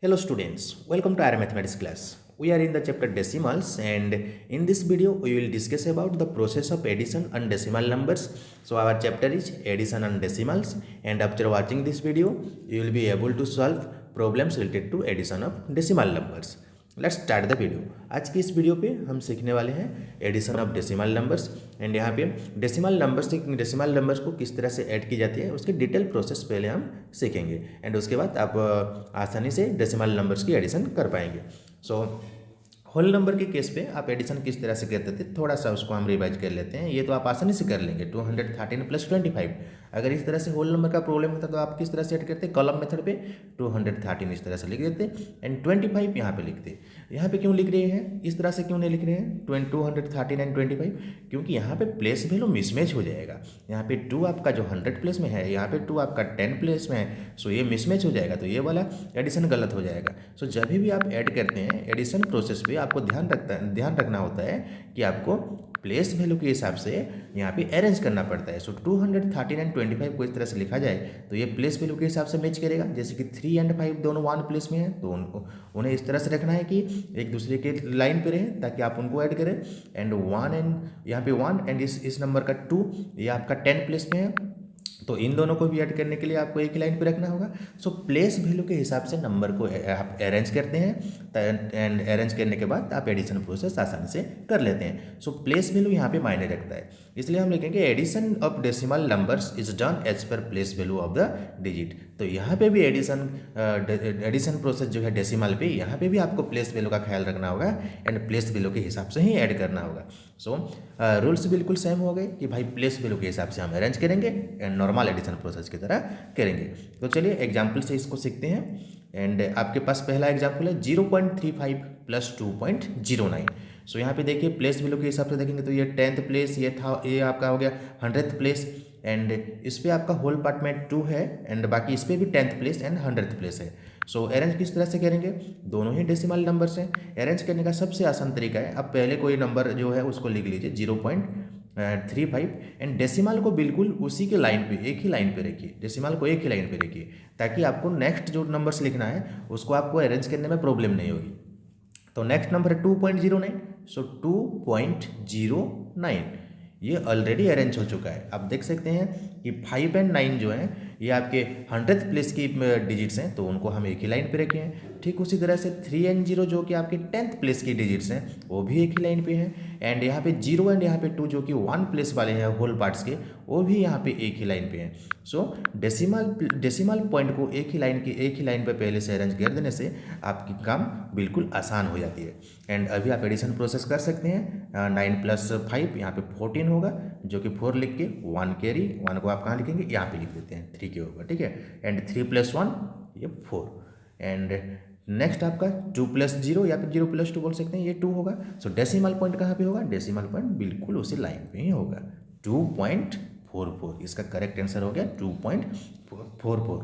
Hello students, welcome to our mathematics class. We are in the chapter decimals and in this video we will discuss about the process of addition and decimal numbers. So our chapter is addition and decimals, and after watching this video you will be able to solve problems related to addition of decimal numbers. Let's start the video. आज की इस video पे हम सीखने वाले हैं addition of decimal numbers and यहाँ पे डेसिमल नंबर्स को किस तरह से ऐड की जाती है उसकी डिटेल प्रोसेस पहले हम सीखेंगे एंड उसके बाद आप आसानी से डेसिमल नंबर्स की एडिशन कर पाएंगे। सो होल नंबर के केस पे आप एडिशन किस तरह से करते थे थोड़ा सा उसको हम रिवाइज कर लेते हैं। ये तो आप आसानी से कर लेंगे 213 + 25। अगर इस तरह से होल नंबर का प्रॉब्लम होता तो आप किस तरह से ऐड करते, कॉलम मेथड पे 213 इस तरह से लिख देते एंड 25 यहाँ पे लिखते। यहाँ पे क्यों लिख रहे हैं, इस तरह से क्यों नहीं लिख रहे हैं 213 एंड 25? क्योंकि यहाँ पे प्लेस वैल्यू मिसमैच हो जाएगा। यहाँ पे 2 आपका जो 100 प्लेस में है, यहाँ पे 2 आपका 10 प्लेस में है, सो ये मिसमैच हो जाएगा, तो ये वाला एडिशन गलत हो जाएगा। सो जब भी आप ऐड करते हैं एडिशन प्रोसेस पे आपको ध्यान रखना होता है कि आपको प्लेस वैल्यू के हिसाब से यहाँ पे अरेंज करना पड़ता है। सो 213 एंड 25 को इस तरह से लिखा जाए तो ये प्लेस वैल्यू के हिसाब से मैच करेगा। जैसे कि 3 एंड 5 दोनों 1 प्लेस में है तो उन्हें इस तरह से रखना है कि एक दूसरे के लाइन पे रहे ताकि आप उनको ऐड करें। एंड 1 एंड यहाँ पे 1 एंड इस नंबर का 2 ये आपका 10 प्लेस में है, तो इन दोनों को भी ऐड करने के लिए आपको एक ही लाइन पे रखना होगा। सो प्लेस वैल्यू के हिसाब से नंबर को आप अरेंज करते हैं एंड अरेंज करने के बाद आप एडिशन प्रोसेस आसानी से कर लेते हैं। सो प्लेस वैल्यू यहाँ पे मायने रखता है, इसलिए हम लिखेंगे addition of decimal numbers is done as per place value of the digit. तो यहाँ पे भी एडिशन प्रोसेस जो है डेसिमल पे, यहाँ पे भी आपको प्लेस वैल्यू का ख्याल रखना होगा एंड प्लेस वैल्यू के हिसाब से ही ऐड करना होगा। सो रूल्स बिल्कुल सेम हो गए कि भाई प्लेस वैल्यू के हिसाब से हम अरेंज करेंगे एंड नॉर्मल एडिशन प्रोसेस की तरह करेंगे। तो चलिए एग्जाम्पल से इसको सीखते हैं। एंड आपके पास पहला एग्जाम्पल है 0.35 + 2.09। सो यहाँ पे देखिए प्लेस वैल्यू के हिसाब से देखेंगे तो ये 10th प्लेस, ये आपका हो गया 100th प्लेस एंड इस पर आपका होल पार्ट में 2 है एंड बाकी इस पर भी 10th place and 100th place है। सो अरेंज किस तरह से करेंगे, दोनों ही डेसिमल नंबर्स हैं। अरेंज करने का सबसे आसान तरीका है, अब पहले कोई नंबर जो है उसको लिख लीजिए 0.35 एंड डेसिमल को बिल्कुल उसी के लाइन पे, एक ही लाइन पे रखिए, डेसिमल को एक ही लाइन पे रखिए ताकि आपको नेक्स्ट जो नंबर्स लिखना है उसको आपको अरेंज करने में प्रॉब्लम नहीं होगी। तो नेक्स्ट नंबर है 2.09। सो 2.09 ये ऑलरेडी अरेंज हो चुका है। आप देख सकते हैं कि 5 एंड 9 जो हैं ये आपके 100th प्लेस की डिजिट्स हैं, तो उनको हम एक ही लाइन पे रखे हैं। ठीक उसी तरह से 3 एंड 0 जो कि आपके 10th प्लेस की डिजिट्स हैं वो भी एक ही लाइन पे हैं एंड यहाँ पे 0 एंड यहाँ पे 2 जो कि 1 प्लेस वाले हैं होल पार्ट्स के, वो भी यहाँ पे एक ही लाइन पे हैं। सो डेसिमल पॉइंट को एक ही लाइन पे पहले से अरेंज कर देने से आपकी काम बिल्कुल आसान हो जाती है। एंड अभी आप एडिशन प्रोसेस कर सकते हैं। 9 + 5 यहाँ पे 14 होगा, जो कि 4 लिख के 1 कैरी, 1 को आप कहाँ लिखेंगे, यहाँ पे लिख देते हैं 3 के होगा, ठीक है। एंड 3 + 1 ये 4 एंड नेक्स्ट आपका 2 + 0 या फिर 0 + 2 बोल सकते हैं, ये 2 होगा। सो डेसिमल पॉइंट कहाँ पे होगा, डेसिमल पॉइंट बिल्कुल उसी लाइन पे ही होगा 2.44। इसका करेक्ट आंसर हो गया 2.44।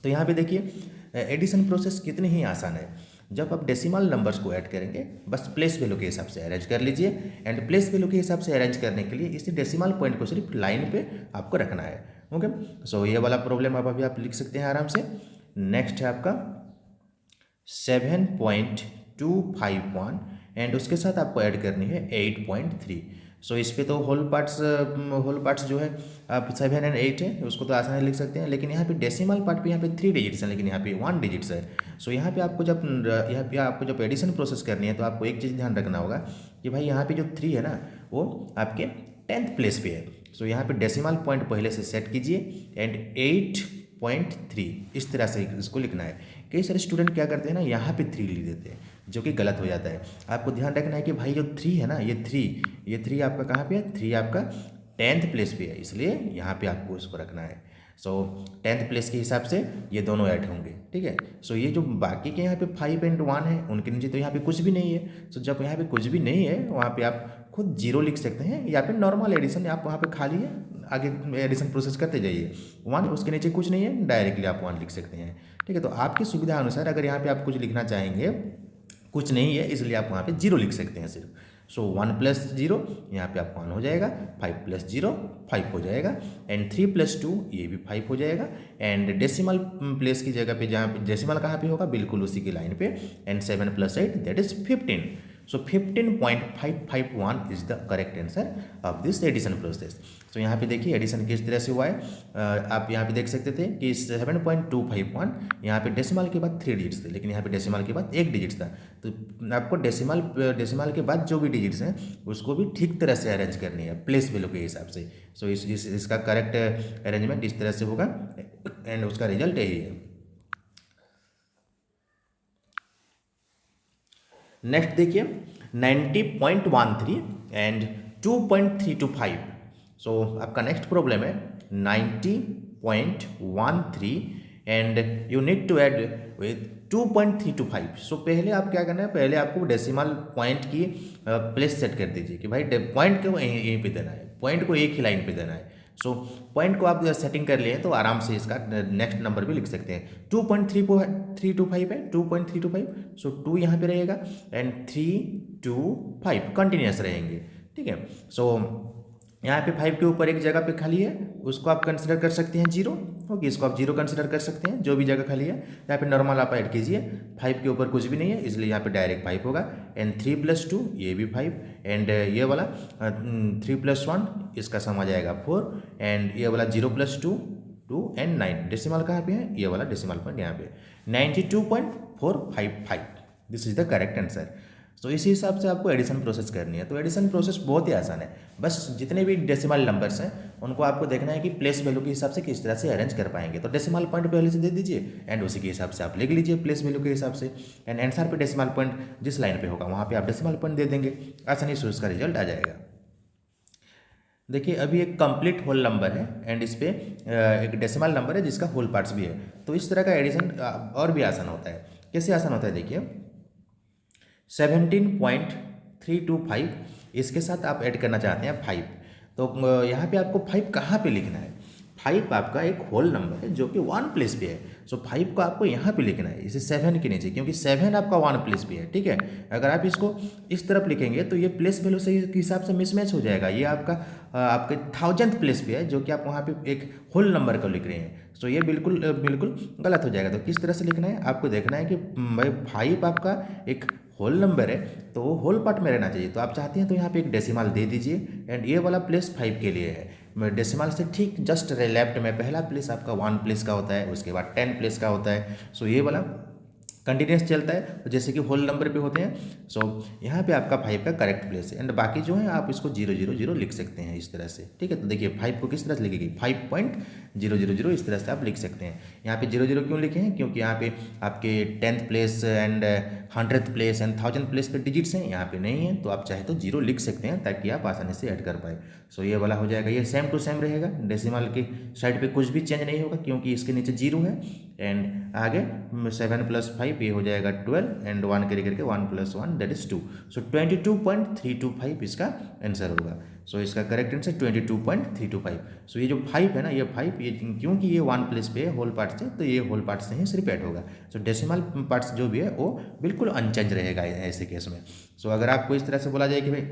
तो यहाँ पे देखिए एडिशन प्रोसेस कितनी ही आसान है। जब आप डेसिमल नंबर्स को ऐड करेंगे बस प्लेस वैल्यू के हिसाब से अरेंज कर लीजिए एंड प्लेस वैल्यू के हिसाब से अरेंज करने के लिए इसी डेसिमल पॉइंट को सिर्फ लाइन पे आपको रखना है। ओके, सो ये वाला प्रॉब्लम आप अभी आप लिख सकते हैं आराम से। नेक्स्ट है आपका 7.251 एंड उसके साथ आपको ऐड करनी है 8.3। सो इस पे तो होल पार्ट्स जो है आप 7 एंड 8 है उसको तो आसानी लिख सकते हैं, लेकिन यहाँ पे डेसिमल पार्ट पे यहाँ पे 3 डिजिट्स हैं लेकिन यहाँ पे 1 डिजिट्स है। सो यहाँ पे आपको जब एडिशन प्रोसेस करनी है तो आपको एक चीज़ ध्यान रखना होगा कि भाई यहाँ पे जो 3 है ना वो आपके 10th प्लेस पे है। सो यहाँ पे डेसिमल पॉइंट पहले से सेट कीजिए एंड 8.3 इस तरह से इसको लिखना है। कई सारे स्टूडेंट क्या करते हैं ना, यहाँ पे 3 लिख देते हैं जो कि गलत हो जाता है। आपको ध्यान रखना है कि भाई जो 3 है ना, ये 3 आपका कहाँ पे है, 3 आपका 10th प्लेस पे है, इसलिए यहाँ पे आपको उसको रखना है। सो 10th प्लेस के हिसाब से ये दोनों ऐड होंगे, ठीक है। सो ये जो बाकी के यहाँ पे 5 एंड 1 है उनके नीचे तो यहाँ पे कुछ भी नहीं है। सो जब यहाँ पे कुछ भी नहीं है वहाँ पे आप खुद 0 लिख सकते हैं या फिर नॉर्मल एडिशन आप वहाँ पे खाली है, आगे एडिशन प्रोसेस करते जाइए। 1 उसके नीचे कुछ नहीं है, डायरेक्टली आप 1 लिख सकते हैं, ठीक है। तो आपकी सुविधा अनुसार अगर यहाँ पे आप कुछ लिखना चाहेंगे, कुछ नहीं है इसलिए आप वहाँ पे 0 लिख सकते हैं सिर्फ। सो 1 प्लस 0 यहाँ पे आपका 1 हो जाएगा, 5 प्लस 0 5 हो जाएगा, एंड 3 प्लस 2 ये भी 5 हो जाएगा, एंड डेसिमल प्लेस की जगह पे जहाँ पे डेसिमल कहाँ पे होगा, बिल्कुल उसी की लाइन पे, and 7 plus 8 that is 15. So 15.551 is the correct answer of this addition process. So यहाँ पे देखिए एडिशन किस तरह से हुआ है. आप यहाँ पे देख सकते थे कि 7.251 यहाँ पे डेसिमल के बाद 3 डिजिट्स थे, लेकिन यहाँ पे डेसिमल के बाद 1 डिजिट था. तो आपको डेसिमल के बाद जो भी डिजिट्स हैं उसको भी ठीक तरह से अरेंज करनी है प्लेस वैल्यू के हिसाब से. सो इसका करेक्ट अरेंजमेंट इस तरह से होगा, एंड उसका रिजल्ट यही है. नेक्स्ट देखिए 90.13 एंड 2.325. सो आपका नेक्स्ट प्रॉब्लम है 90.13 and you need to add with 2.325. So पहले आप क्या करना है, पहले आपको डेसिमल पॉइंट की प्लेस सेट कर दीजिए कि भाई पॉइंट को यहीं पे देना है, पॉइंट को एक ही लाइन पे देना है. सो पॉइंट को आप सेटिंग कर लिए तो आराम से इसका नेक्स्ट नंबर भी लिख सकते हैं. 2.325 है, 2.325. सो 2 यहाँ पे रहेगा एंड 3 2 5 कंटिन्यूस रहेंगे. ठीक है. सो यहाँ पे 5 के ऊपर एक जगह पे खाली है, उसको आप कंसिडर कर सकते हैं 0. ओके, इसको आप 0 कंसिडर कर सकते हैं, जो भी जगह खाली है. यहाँ पे नॉर्मल आप ऐड कीजिए, 5 के ऊपर कुछ भी नहीं है इसलिए यहाँ पे डायरेक्ट 5 होगा, एंड 3 प्लस 2 ये भी 5, एंड ये वाला 3 प्लस 1 इसका सम आ जाएगा 4, एंड ये वाला 0 प्लस 2 2 एंड 9. डेसिमल कहाँ पे है, ये वाला डेसिमल पॉइंट यहाँ पे 92.455. This is the correct answer. तो इसी हिसाब से आपको एडिशन प्रोसेस करनी है. तो एडिशन प्रोसेस बहुत ही आसान है, बस जितने भी डेसिमल नंबर्स हैं उनको आपको देखना है कि प्लेस वैल्यू के हिसाब से किस तरह से अरेंज कर पाएंगे. तो डेसिमल पॉइंट पहले से दे दीजिए एंड उसी के हिसाब से आप लिख लीजिए प्लेस वैल्यू के हिसाब से, एंड आंसर पे डेसिमल पॉइंट जिस लाइन पे होगा वहाँ पे आप डेसिमल पॉइंट दे देंगे, आसानी से उसका रिजल्ट आ जाएगा. देखिए अभी एक कंप्लीट होल नंबर है एंड इस पे एक डेसिमल नंबर है जिसका होल पार्ट्स भी है. तो इस तरह का एडिशन और भी आसान होता है. कैसे आसान होता है देखिए 17.325 इसके साथ आप ऐड करना चाहते हैं 5. तो यहाँ पे आपको 5 कहाँ पे लिखना है, 5 आपका एक होल नंबर है जो कि 1 प्लेस पे है. सो 5 को आपको यहाँ पे लिखना है, इसे 7 के नीचे, क्योंकि 7 आपका 1 प्लेस पे है. ठीक है. अगर आप इसको इस तरफ लिखेंगे तो ये प्लेस वैल्यू से के हिसाब से मिसमैच हो जाएगा. ये आपका आपके 1000th प्लेस पे है जो कि आप वहाँ पे एक होल नंबर को लिख रहे हैं. सो ये बिल्कुल गलत हो जाएगा. तो किस तरह से लिखना है, आपको देखना है कि भाई 5 आपका एक होल नंबर है तो वो होल पार्ट में रहना चाहिए. तो आप चाहते हैं तो यहाँ पे एक डेसिमल दे दीजिए, एंड ये वाला प्लेस 5 के लिए है. डेसिमल से ठीक जस्ट लेफ्ट में पहला प्लेस आपका 1 प्लेस का होता है, उसके बाद 10 प्लेस का होता है. सो ये वाला कंटिन्यूस चलता है, तो जैसे कि होल नंबर पे होते हैं. सो यहाँ पे आपका 5 का करेक्ट प्लेस है, एंड बाकी जो है आप इसको 000 लिख सकते हैं इस तरह से. ठीक है. तो देखिए 5 को किस तरह से लिखेगी, 5.000 इस तरह से आप लिख सकते हैं. यहाँ पे 00 क्यों लिखे हैं, क्योंकि यहाँ पे आपके 10th place and 100th place and 1000th place पे डिजिट्स हैं, यहाँ पे नहीं है. तो आप चाहे तो 0 लिख सकते हैं ताकि आप आसानी से ऐड कर पाए. सो ये वाला हो जाएगा, ये सेम टू सेम रहेगा, डेसिमल की साइड पे कुछ भी चेंज नहीं होगा क्योंकि इसके नीचे 0 है, एंड आगे 7 + 5 ये हो जाएगा 12, एंड 1 करके 1 + 1 दैट इज 2. सो 22.325 इसका आंसर होगा. सो इसका करेक्ट आंसर 22.325. सो ये जो 5 है ना, ये 5 ये क्योंकि ये 1 प्लेस पे है होल पार्ट से, तो ये होल पार्ट से ही सिर्फ ऐड होगा. सो डेसिमल पार्ट्स जो भी है वो बिल्कुल अनचेंज रहेगा ऐसे केस में. सो अगर आपको इस तरह से बोला जाए कि भाई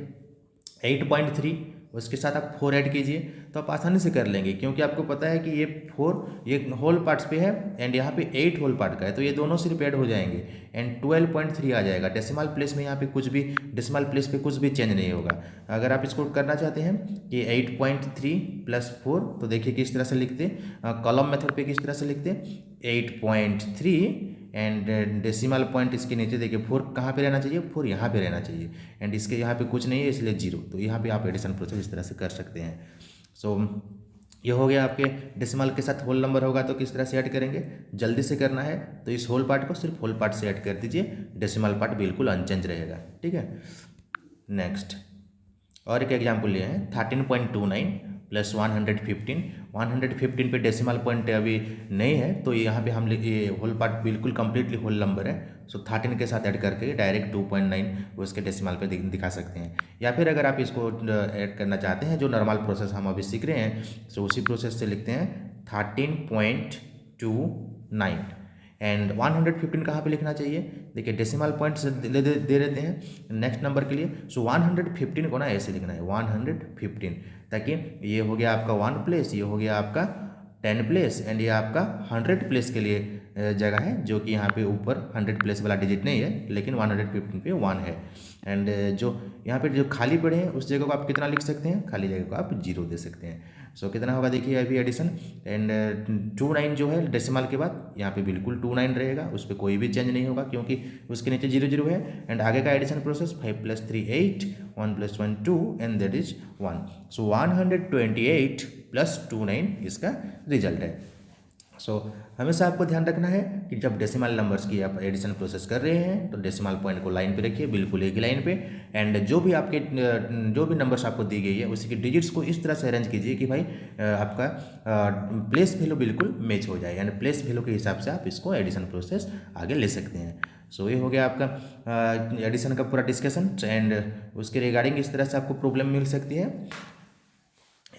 8.3 उसके साथ आप 4 ऐड कीजिए तो आप आसानी से कर लेंगे, क्योंकि आपको पता है कि ये 4 ये होल पार्ट्स पे है एंड यहाँ पे 8 होल पार्ट का है, तो ये दोनों सिर्फ ऐड हो जाएंगे एंड 12.3 आ जाएगा. डेसिमल प्लेस में यहाँ पे कुछ भी डेसिमल प्लेस पे कुछ भी चेंज नहीं होगा. अगर आप इसको करना चाहते हैं कि 8.3 + 4, तो देखिए किस तरह से लिखते, कॉलम मेथड पे किस तरह से लिखते 8.3 एंड डेसिमल पॉइंट इसके नीचे देखिए 4 कहाँ पे रहना चाहिए, 4 यहाँ पे रहना चाहिए, एंड इसके यहाँ पे कुछ नहीं है इसलिए 0. तो यहाँ पे आप एडिशन प्रोसेस इस तरह से कर सकते हैं. सो ये हो गया आपके डेसिमल के साथ होल नंबर होगा तो किस तरह से ऐड करेंगे, जल्दी से करना है तो इस होल पार्ट को सिर्फ होल पार्ट से ऐड कर दीजिए, डेसिमल पार्ट बिल्कुल अनचेंज रहेगा. ठीक है. नेक्स्ट और एक एग्जाम्पल लिए हैं 13.29 + 115. 115 पे डेसिमल पॉइंट अभी नहीं है, तो यहाँ पे हम ये होल पार्ट बिल्कुल कंप्लीटली होल नंबर है. सो 13 के साथ ऐड करके डायरेक्ट 2.9 उसके डेसिमल पे दिखा सकते हैं. या फिर अगर आप इसको ऐड करना चाहते हैं जो नॉर्मल प्रोसेस हम अभी सीख रहे हैं, सो उसी प्रोसेस से लिखते हैं 13.29 एंड 115 कहाँ पे लिखना चाहिए, देखिए डेसिमल पॉइंट्स दे देते हैं नेक्स्ट नंबर के लिए। सो 115 को ना ऐसे लिखना है 115, ताकि ये हो गया आपका 1 प्लेस, ये हो गया आपका 10 प्लेस एंड ये आपका 100 प्लेस के लिए जगह है, जो कि यहाँ पे ऊपर 100 प्लेस वाला डिजिट नहीं है, लेकिन 115 पे 1 है। एंड जो यहाँ पे जो खाली पड़े हैं उस जगह को आप कितना लिख सकते हैं, खाली जगह को आप 0 दे सकते हैं। सो कितना होगा देखिए अभी एडिशन, एंड 29 जो है डेसिमल के बाद यहाँ पे बिल्कुल 29 रहेगा, उस पर कोई भी चेंज नहीं होगा क्योंकि उसके नीचे 0 0 है। एंड आगे का addition process 5 + 3 8, 1 + 1 2 and that is 1। So 128 + 29 इसका रिजल्ट है। सो हमेशा आपको ध्यान रखना है कि जब डेसिमल नंबर्स की आप एडिशन प्रोसेस कर रहे हैं तो डेसिमल पॉइंट को लाइन पे रखिए, बिल्कुल एक ही लाइन पे। एंड जो भी नंबर्स आपको दी गई है उसी की डिजिट्स को इस तरह से अरेंज कीजिए कि भाई आपका प्लेस वैल्यू बिल्कुल मैच हो जाए, यानी प्लेस वैल्यू के हिसाब से आप इसको एडिशन प्रोसेस आगे ले सकते हैं। सो ये हो गया आपका एडिशन का पूरा डिस्कशन। एंड उसके रिगार्डिंग इस तरह से आपको प्रॉब्लम मिल सकती है।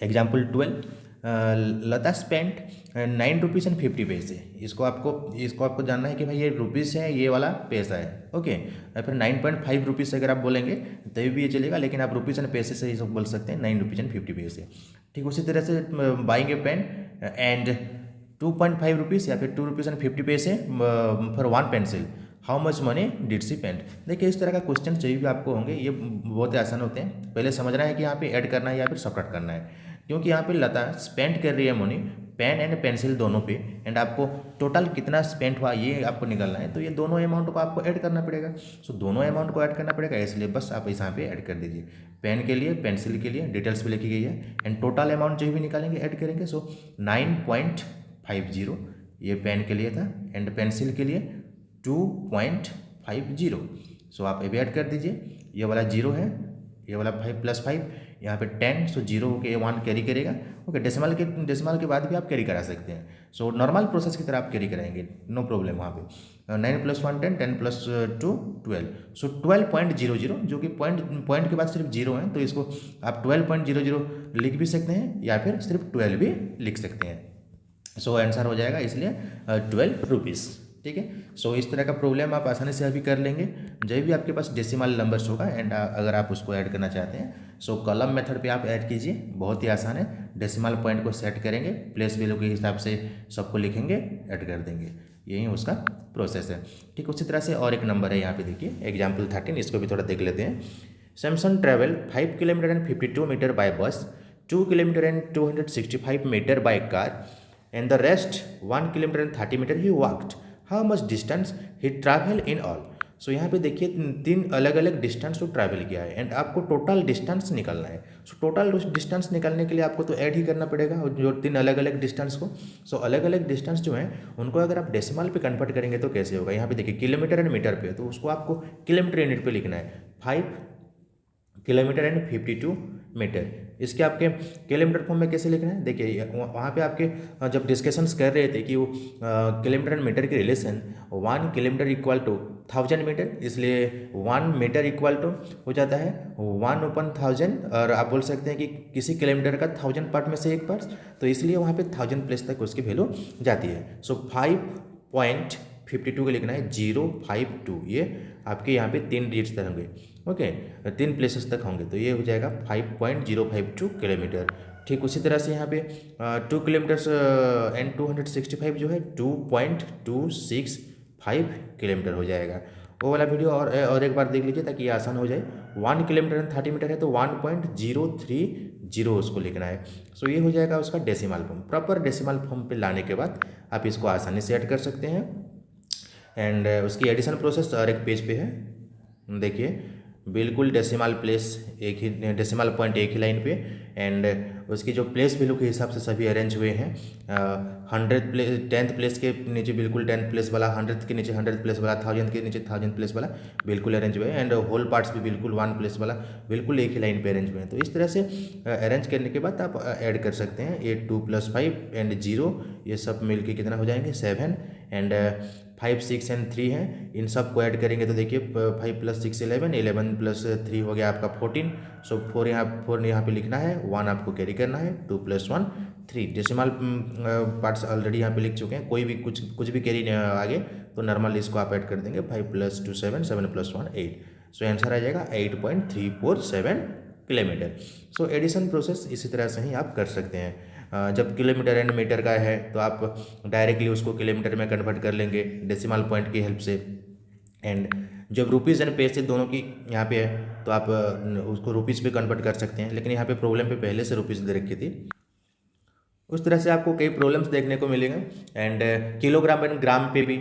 Example 12, Lata spent 9 rupees and 50 पैसे। इसको आपको जानना है कि भाई ये रुपीज़ है, ये वाला पैसा है, ओके। या फिर 9.5 रुपीज़ अगर आप बोलेंगे तभी भी ये चलेगा, लेकिन आप रुपीज़ एंड पैसे से ही सब बोल सकते हैं 9 रुपीज़ एंड 50 पैसे। ठीक उसी तरह से buying a pen and 2.5 rupees या फिर 2 रुपीज़ एंड 50 पैसे for 1 pencil, how much money did she spend. देखिए इस तरह का क्वेश्चन चाहिए भी आपको होंगे, ये बहुत ही आसान होते हैं। पहले समझना है कि यहाँ पे ऐड करना है या फिर सब्ट्रैक्ट करना है, क्योंकि यहाँ पे लता स्पेंड कर रही है मनी पेन एंड पेंसिल दोनों पे, एंड आपको टोटल कितना स्पेंड हुआ ये आपको निकालना है, तो ये दोनों अमाउंट को आपको ऐड करना पड़ेगा। सो दोनों अमाउंट को ऐड करना पड़ेगा, इसलिए बस आप यहाँ पे ऐड कर दीजिए। पेन के लिए पेंसिल के लिए डिटेल्स भी लिखी गई है, एंड टोटल अमाउंट जो भी निकालेंगे ऐड करेंगे। सो 9.50 ये पेन के लिए था, एंड पेंसिल के लिए 2.50। सो आप ये भी ऐड कर दीजिए। ये वाला 0 है, ये वाला 5 + 5 यहाँ पे 10, सो 0 होके 1 कैरी करेगा, ओके। डेसिमल के बाद भी आप कैरी करा सकते हैं। सो नॉर्मल प्रोसेस की तरह आप कैरी कराएंगे, नो प्रॉब्लम वहाँ पे। 9 + 1 10, 10 + 2 12। सो 12.00 जो कि पॉइंट के बाद सिर्फ 0 है, तो इसको आप 12.00 लिख भी सकते हैं या फिर सिर्फ 12 भी लिख सकते हैं। सो आंसर हो जाएगा इसलिए 12 रुपीज़, ठीक है। सो इस तरह का प्रॉब्लम आप आसानी से अभी कर लेंगे जब भी आपके पास डेसिमल नंबर्स होगा। एंड अगर आप उसको ऐड करना चाहते हैं सो कॉलम मेथड पे आप ऐड कीजिए, बहुत ही आसान है। डेसिमल पॉइंट को सेट करेंगे, प्लेस वैल्यू के हिसाब से सबको लिखेंगे, ऐड कर देंगे, यही उसका प्रोसेस है। ठीक उसी तरह से और एक नंबर है यहाँ पे देखिए, एग्जाम्पल 13, इसको भी थोड़ा देख लेते हैं। Samsung travel 5 kilometer and 52 meter by bus, 2 kilometer and 265 meter by car, and the rest 1 kilometer and 30 meter he walked, how much distance he travel in all. So यहाँ पे देखिए 3 अलग अलग डिस्टेंस को ट्रैवल किया है, एंड आपको total distance निकालना है। सो टोटल डिस्टेंस निकालने के लिए आपको तो ऐड ही करना पड़ेगा जो 3 अलग अलग डिस्टेंस को। सो अलग अलग डिस्टेंस जो है उनको अगर आप डेसिमल पे कन्वर्ट करेंगे तो कैसे होगा, यहाँ पे देखिए किलोमीटर एंड मीटर पे, तो उसको आपको किलोमीटर यूनिट पे लिखना है। 5 किलोमीटर एंड 52 मीटर, इसके आपके किलोमीटर फॉर्म में कैसे लिखना है, देखिए वहाँ पे आपके जब डिस्कशंस कर रहे थे कि वो किलोमीटर एंड मीटर की relation 1 kilometre equal to 1000 metre, इसलिए 1 मीटर इक्वल टू हो जाता है 1/1000, और आप बोल सकते हैं कि किसी किलोमीटर का 1000 पार्ट में से एक पार्ट, तो इसलिए वहाँ पे 1000 प्लेस तक उसकी वैल्यू जाती है। सो 5.52 को लिखना है 052, ये आपके यहाँ पे 3 डिजिट्स तक होंगे, ओके, 3 प्लेसेस तक होंगे, तो ये हो जाएगा 5.052 किलोमीटर। ठीक उसी तरह से यहाँ पे 2 किलोमीटर्स एंड 265 जो है 2.265 किलोमीटर हो जाएगा। वो वाला वीडियो और एक बार देख लीजिए ताकि ये आसान हो जाए। 1 किलोमीटर एंड 30 मीटर है तो 1.030 उसको लिखना है। सो ये हो जाएगा उसका decimal form. Proper decimal form पे लाने के बाद आप इसको आसानी से ऐड कर सकते हैं। एंड उसकी एडिशन प्रोसेस और एक पेज पे है, देखिए बिल्कुल डेसिमल प्लेस एक ही, डेसिमल पॉइंट एक ही लाइन पे, एंड उसकी जो प्लेस वैल्यू के हिसाब से सभी अरेंज हुए हैं। 100 प्लेस 10th प्लेस के नीचे बिल्कुल 10th प्लेस वाला, 100th के नीचे 100th प्लेस वाला, 1000 के नीचे 1000 प्लेस वाला बिल्कुल अरेंज हुए हैं, एंड होल पार्ट्स भी बिल्कुल 1 प्लेस वाला बिल्कुल एक ही लाइन पे अरेंज हुए हैं। तो इस तरह से अरेंज करने के बाद आप ऐड कर सकते हैं। ये 2 + 5 एंड 0 ये सब मिलके कितना हो जाएंगे 7, एंड 5 6 एंड 3 हैं, इन सब को ऐड करेंगे तो देखिए 5 + 6 11, 11 + 3 हो गया आपका 14। सो 4 यहाँ पे लिखना है, 1 आपको कैरी करना है, 2 + 1 3 डेसिमल पार्ट्स ऑलरेडी यहाँ पे लिख चुके हैं, कोई भी कुछ भी कैरी आगे तो नॉर्मल इसको आप ऐड कर देंगे 5 + 2 7, 7 + 1 8। सो आंसर आ जाएगा 8.347 किलोमीटर। सो एडिशन प्रोसेस इसी तरह से ही आप कर सकते हैं। जब किलोमीटर एंड मीटर का है तो आप डायरेक्टली उसको किलोमीटर में कन्वर्ट कर लेंगे डेसिमल पॉइंट की हेल्प से। एंड जब रुपीज़ एंड पैसे दोनों की यहाँ पे है तो आप उसको रुपीज़ पे कन्वर्ट कर सकते हैं, लेकिन यहाँ पे प्रॉब्लम पे पहले से रुपीज़ दे रखी थी। उस तरह से आपको कई प्रॉब्लम्स देखने को मिलेंगे। एंड किलोग्राम एंड ग्राम पे भी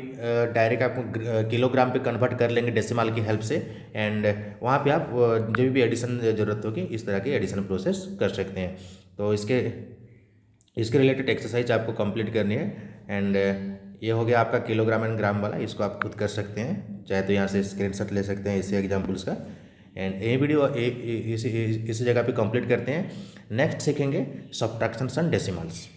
डायरेक्ट आपको किलोग्राम पे कन्वर्ट कर लेंगे डेसिमल की हेल्प से। एंड वहाँ पे आप जो भी एडिशन ज़रूरत होगी इस तरह की एडिशन प्रोसेस कर सकते हैं। तो इसके रिलेटेड एक्सरसाइज आपको कंप्लीट करनी है। एंड ये हो गया आपका किलोग्राम एंड ग्राम वाला, इसको आप खुद कर सकते हैं, चाहे तो यहाँ से स्क्रीनशॉट ले सकते हैं इसी एग्जाम्पल्स का। एंड ये वीडियो इसी जगह पे कंप्लीट करते हैं। नेक्स्ट सीखेंगे सब्ट्रैक्शंस एंड डेसिमल्स।